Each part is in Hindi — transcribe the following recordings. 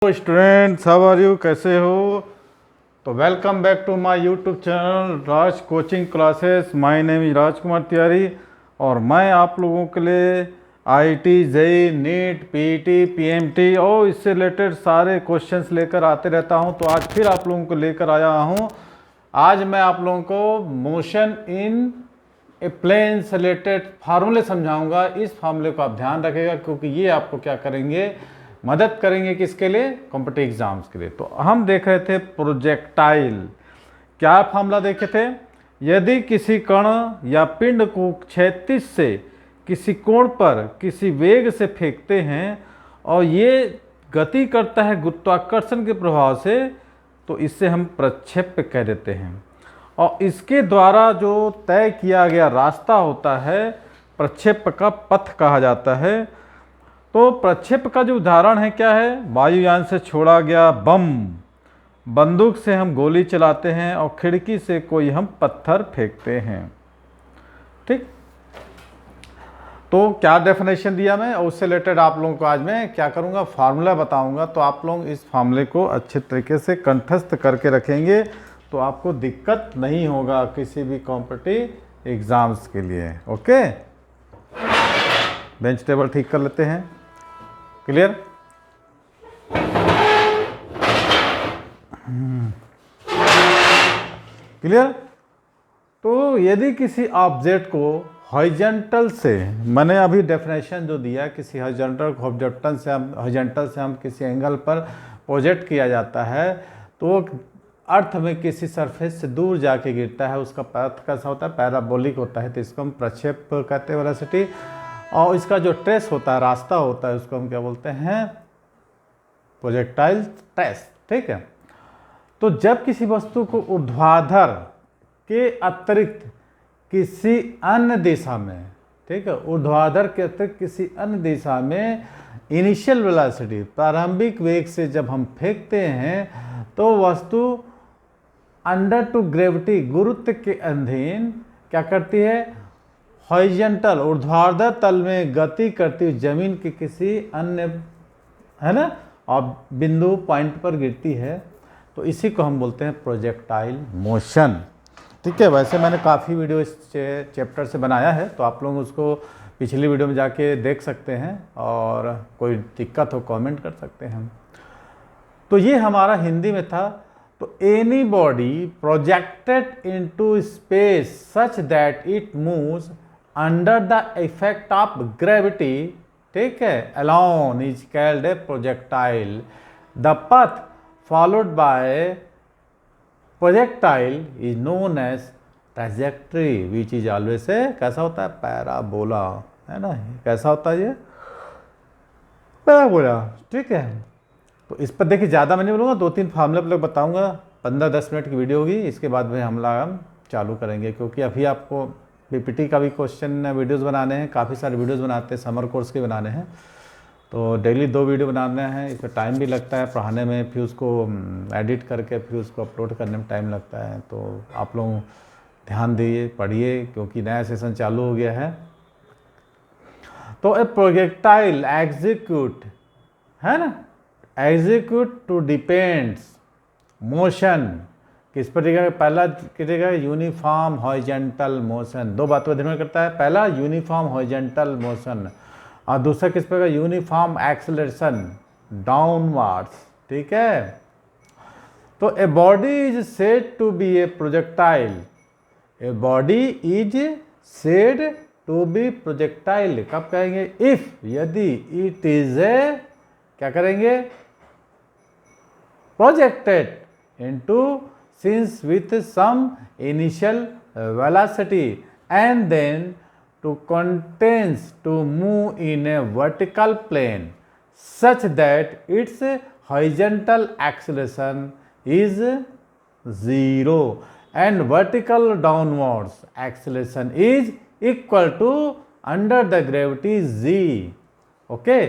स्टूडेंट्स, हाउ आर यू, कैसे हो? तो welcome back to my YouTube channel Raj coaching classes. My name is Rajkumar Tiwari और मैं आप लोगों के लिए IT, JEE, NEET, PET, PMT और इससे रिलेटेड सारे क्वेश्चंस लेकर आते रहता हूं। तो आज फिर आप लोगों को लेकर आया हूं। आज मैं आप लोगों को मोशन इन ए प्लेन से रिलेटेड फार्मूले समझाऊंगा। इस फार्मूले को आप ध्यान रखिएगा क्योंकि ये आपको क्या करेंगे, मदद करेंगे किसके लिए, कॉम्पिटिटिव एग्जाम्स के लिए। तो हम देख रहे थे प्रोजेक्टाइल। क्या फार्मूला देखे थे? यदि किसी कण या पिंड को क्षैतिज से किसी कोण पर किसी वेग से फेंकते हैं और ये गति करता है गुरुत्वाकर्षण के प्रभाव से, तो इससे हम प्रक्षेप्य कह देते हैं। और इसके द्वारा जो तय किया गया रास्ता होता है, प्रक्षेप्य का पथ कहा जाता है। तो प्रक्षेप का जो उदाहरण है क्या है? वायुयान से छोड़ा गया बम, बंदूक से हम गोली चलाते हैं और खिड़की से कोई हम पत्थर फेंकते हैं। ठीक, तो क्या डेफिनेशन दिया मैं और उससे रिलेटेड आप लोगों को आज मैं क्या करूंगा, फार्मूला बताऊंगा। तो आप लोग इस फार्मूले को अच्छे तरीके से कंठस्थ करके रखेंगे तो आपको दिक्कत नहीं होगा किसी भी कॉम्पिटिटिव एग्जाम्स के लिए। ओके, बेंच टेबल ठीक कर लेते हैं। क्लियर? क्लियर? तो यदि किसी ऑब्जेक्ट को हॉरिजॉन्टल से, मैंने अभी डेफिनेशन जो दिया, किसी हॉरिजॉन्टल से हम किसी एंगल पर प्रोजेक्ट किया जाता है तो अर्थ में किसी सरफेस से दूर जाके गिरता है, उसका पथ कैसा होता है, पैराबोलिक होता है। तो इसको हम प्रक्षेप कहते हैं, वेलोसिटी। और इसका जो ट्रेस होता है, रास्ता होता है, उसको हम क्या बोलते हैं, प्रोजेक्टाइल ट्रेस। ठीक है। तो जब किसी वस्तु को ऊर्ध्वाधर के अतिरिक्त किसी अन्य दिशा में, ठीक है, ऊर्ध्वाधर के अतिरिक्त किसी अन्य दिशा में इनिशियल वेलोसिटी, प्रारंभिक वेग से जब हम फेंकते हैं तो वस्तु अंडर टू ग्रेविटी, गुरुत्व के अधीन क्या करती है, हॉरिजॉन्टल, ऊर्ध्वाधर तल में गति करती हुई जमीन के किसी अन्य, है ना, और बिंदु पॉइंट पर गिरती है। तो इसी को हम बोलते हैं प्रोजेक्टाइल मोशन। ठीक है। वैसे मैंने काफ़ी वीडियो इस चैप्टर से बनाया है, तो आप लोग उसको पिछली वीडियो में जाके देख सकते हैं और कोई दिक्कत हो कमेंट कर सकते हैं। तो ये हमारा हिंदी में था। तो any body projected into space such that it moves under the effect of gravity, ठीक है, alone is called a projectile. The path followed by projectile is known as trajectory which is always से कैसा होता है, पैराबोला, है ना। कैसा होता है ये, पैराबोला। ठीक है। तो इस पर देखिए ज़्यादा मैं नहीं बोलूँगा, 2-3 फार्मूले पर बताऊँगा। 15-10 मिनट की वीडियो होगी, इसके बाद में हम चालू करेंगे क्योंकि अभी आपको पीपीटी का भी क्वेश्चन वीडियोस बनाने हैं, काफ़ी सारे वीडियोस बनाते हैं, समर कोर्स के बनाने हैं। तो डेली 2 वीडियो बनाने हैं, इसमें टाइम भी लगता है पढ़ाने में, फिर उसको एडिट करके फिर उसको अपलोड करने में टाइम लगता है। तो आप लोग ध्यान दिए, पढ़िए क्योंकि नया सेशन चालू हो गया है। तो ए प्रोजेक्टाइल एग्जीक्यूट, है ना, एग्जीक्यूट टू डिपेंड्स मोशन किस पर टिकेगा, पहला टिकेगा यूनिफॉर्म हॉरिजॉन्टल मोशन। 2 बातों पर निर्भर करता है, पहला यूनिफॉर्म हॉरिजॉन्टल मोशन और दूसरा किस पर, यूनिफॉर्म एक्सेलरेशन डाउनवर्ड्स। ठीक है। तो a body is said to be a projectile, a body is said to be projectile कब कहेंगे, इफ, यदि, इट इज ए, क्या करेंगे, projected into since with some initial velocity and then to contains to move in a vertical plane such that its horizontal acceleration is 0 and vertical downwards acceleration is equal to under the gravity z. Okay,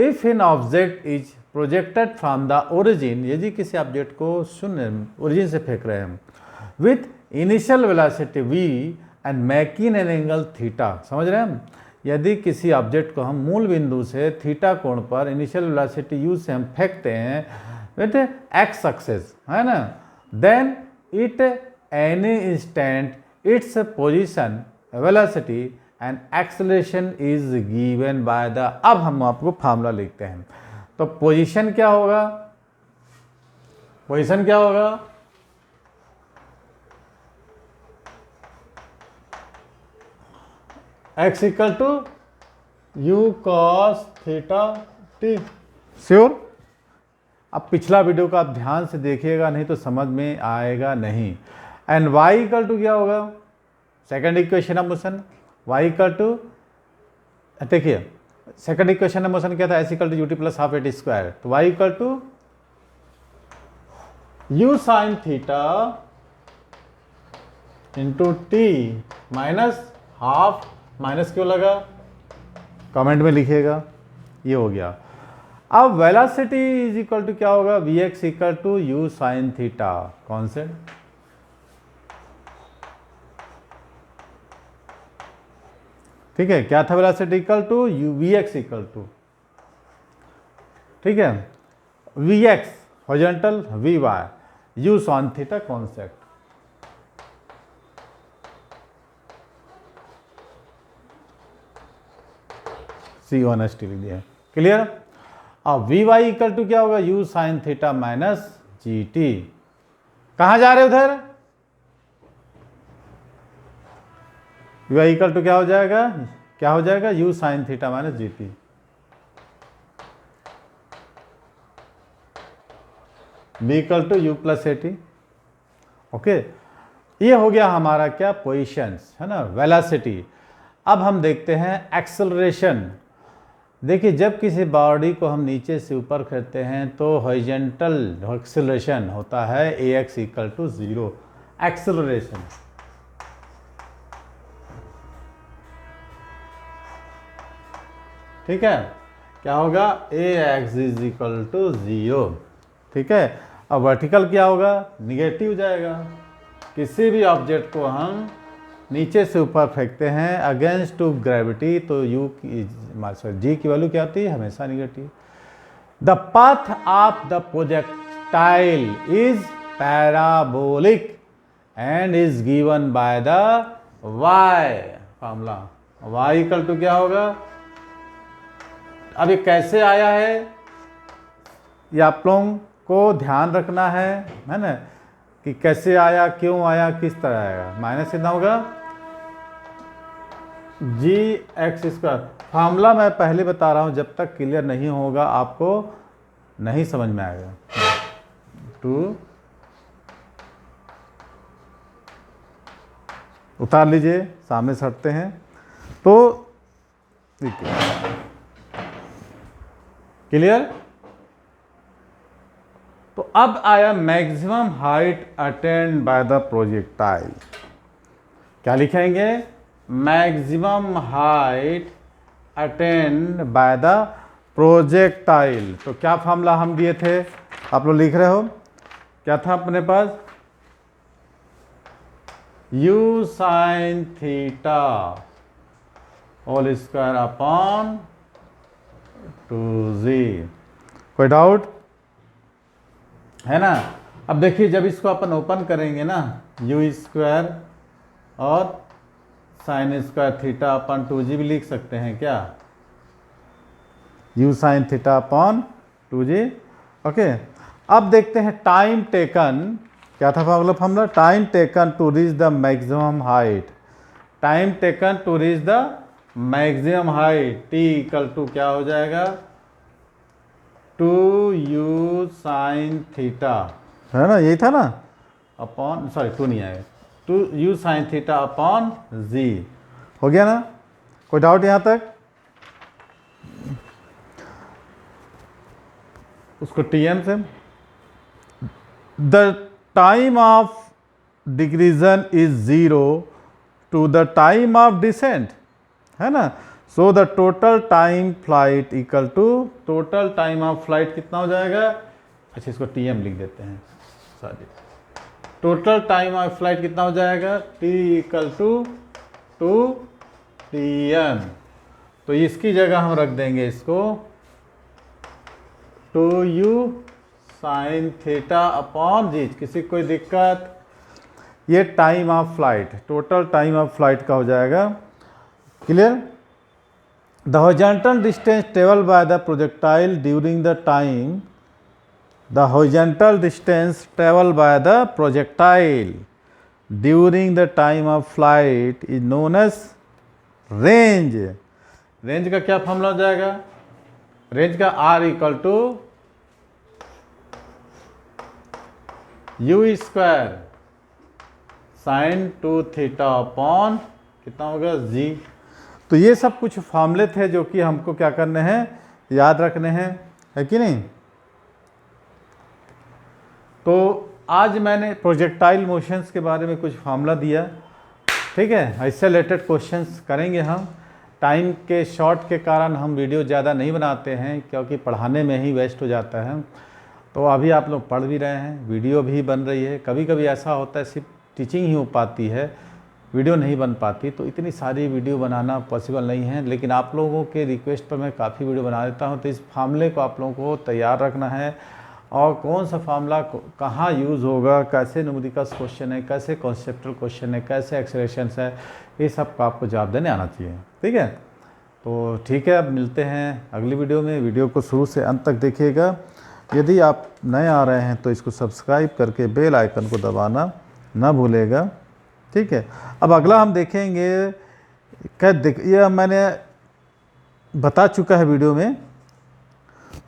if an object is projected from the origin, यदि किसी ऑब्जेक्ट को शून्य ओरिजिन से फेंक रहे हैं, with initial velocity v and making an angle theta, समझ रहे हैं हम, यदि किसी ऑब्जेक्ट को हम मूल बिंदु से थीटा कोण पर इनिशियल वेलोसिटी u से हम फेंकते हैं विथ x एक्सिस, है ना, then it any instant its position velocity and acceleration is given by the, अब हम आपको फार्मूला लिखते हैं। तो पोजीशन क्या होगा, पोजीशन क्या होगा, x equal to u cos theta t. Sure? अब पिछला वीडियो का आप ध्यान से देखिएगा, नहीं तो समझ में आएगा नहीं। एंड y इक्वल टू क्या होगा, second equation of motion, y equal to, देखिए सेकंड इक्वेशन ऑफ मोशन क्या था, s equal to ut plus half at square, तो y equal to u sine theta into t minus half, minus क्यों लगा कमेंट में लिखिएगा, ये हो गया। अब वेलोसिटी इज इक्वल टू क्या होगा, v x equal to u sine theta, concept, ठीक है, क्या था velocity equal to u v x equal to, ठीक है, v x horizontal, v y, u sine theta concept. C1 लिख दिया, क्लियर। अब वी वाई इक्वल टू क्या होगा, you sine theta minus g T, कहाँ जा रहे उधर, वी वाई इक्वल टू क्या हो जाएगा, क्या हो जाएगा, u sine theta minus g t. B equal to u plus a t, okay, ये हो गया हमारा क्या, पोजीशंस, है ना, वेलोसिटी। अब हम देखते हैं एक्सेलरेशन। देखिए जब किसी बॉडी को हम नीचे से ऊपर करते हैं तो हॉरिजॉन्टल एक्सेलरेशन होता है ax इक्वल टू 0, एक्सेलरेशन, ठीक है, क्या होगा, ax इज इक्वल टू 0, ठीक है। अब वर्टिकल क्या होगा, निगेटिव जाएगा। किसी भी ऑब्जेक्ट को हम नीचे से ऊपर फेंकते हैं अगेंस्ट टू ग्रेविटी, तो यू की जी की वैल्यू क्या होती है, हमेशा negative. The path of the projectile is parabolic and is given by the Y formula, Y equal to क्या होगा, अब ये कैसे आया है ये आप लोगों को ध्यान रखना है ना, कि कैसे आया, क्यों आया, किस तरह आएगा। माइनस कितना होगा, जी एक्स स्क्वायर, फार्मूला मैं पहले बता रहा हूँ, जब तक क्लियर नहीं होगा आपको नहीं समझ में आएगा। 2 उतार लीजिए, सामने से हटते हैं, तो क्लियर। तो अब आया maximum height attend by the projectile, क्या लिखेंगे, maximum height attend by the projectile. तो क्या फॉर्मूला हम दिए थे, आप लोग लिख रहे हो, क्या था अपने पास, u sine theta whole square upon 2z, कोई डाउट है ना। अब देखिए जब इसको अपन ओपन करेंगे ना, यू स्क्वायर और sine square theta upon 2g भी लिख सकते हैं क्या, u sine theta upon 2g, okay. अब देखते हैं टाइम टेकन, क्या था फॉर्मूला, time taken to reach the maximum height, time taken to reach the maximum height, t equal to क्या हो जाएगा, 2u साइन थीटा, है ना, यही था ना, अपॉन, सॉरी 2 नहीं आएगा, 2u sign theta upon z, हो गया ना, कोई डाउट यहाँ तक, उसको tm से, the time of descension is 0 to the time of descent, है ना, so the total time flight equal to, total time of flight कितना हो जाएगा, अच्छा इसको tm लिख देते हैं, sorry, total time of flight कितना हो जाएगा, t इक्वल टू 2tm, तो इसकी जगह हम रख देंगे इसको 2u साइन थीटा अपॉन जी। किसी कोई दिक्कत? ये time of flight, total time of flight का हो जाएगा। Clear? The horizontal distance travel by the projectile during the time, the horizontal distance travel by the projectile during the time of flight is known as range. Range का क्या फॉर्मूला हो जाएगा? रेंज का R equal to you square sine 2 theta upon कितना होगा जी। तो ये सब कुछ फॉर्मूले थे जो कि हमको क्या करने हैं, याद रखने हैं, है कि नहीं। तो आज मैंने प्रोजेक्टाइल मोशंस के बारे में कुछ फार्मूला दिया, ठीक है। ऐसे रिलेटेड क्वेश्चंस करेंगे हम। टाइम के शॉर्ट के कारण हम वीडियो ज़्यादा नहीं बनाते हैं क्योंकि पढ़ाने में ही वेस्ट हो जाता है। तो अभी आप लोग पढ़ भी रहे हैं, वीडियो भी बन रही है। कभी कभी ऐसा होता है सिर्फ टीचिंग ही हो पाती है, वीडियो नहीं बन पाती, तो इतनी सारी वीडियो बनाना पॉसिबल नहीं है। लेकिन आप लोगों के रिक्वेस्ट पर मैं काफ़ी वीडियो बना देता हूँ। तो इस फार्मूले को आप लोगों को तैयार रखना है, और कौन सा फार्मूला कहाँ यूज़ होगा, कैसे न्यूमेरिकल्स क्वेश्चन है, कैसे कॉन्सेप्चुअल क्वेश्चन है, कैसे एक्सप्रेशंस है, ये सब का आपको जवाब देने आना चाहिए, ठीक है। तो ठीक है, अब मिलते हैं अगली वीडियो में। वीडियो को शुरू से अंत तक देखिएगा। यदि आप नए आ रहे हैं तो इसको सब्सक्राइब करके बेल आइकन को दबाना ना भूलेगा, ठीक है। अब अगला हम देखेंगे, ये मैंने बता चुका है वीडियो में,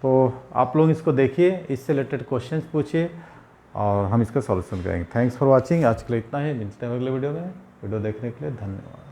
तो आप लोग इसको देखिए, इससे रिलेटेड क्वेश्चंस पूछिए और हम इसका सॉल्यूशन करेंगे। Thanks for watching. आज के लिए इतना ही, मिलते हैं अगले वीडियो में। वीडियो देखने के लिए धन्यवाद।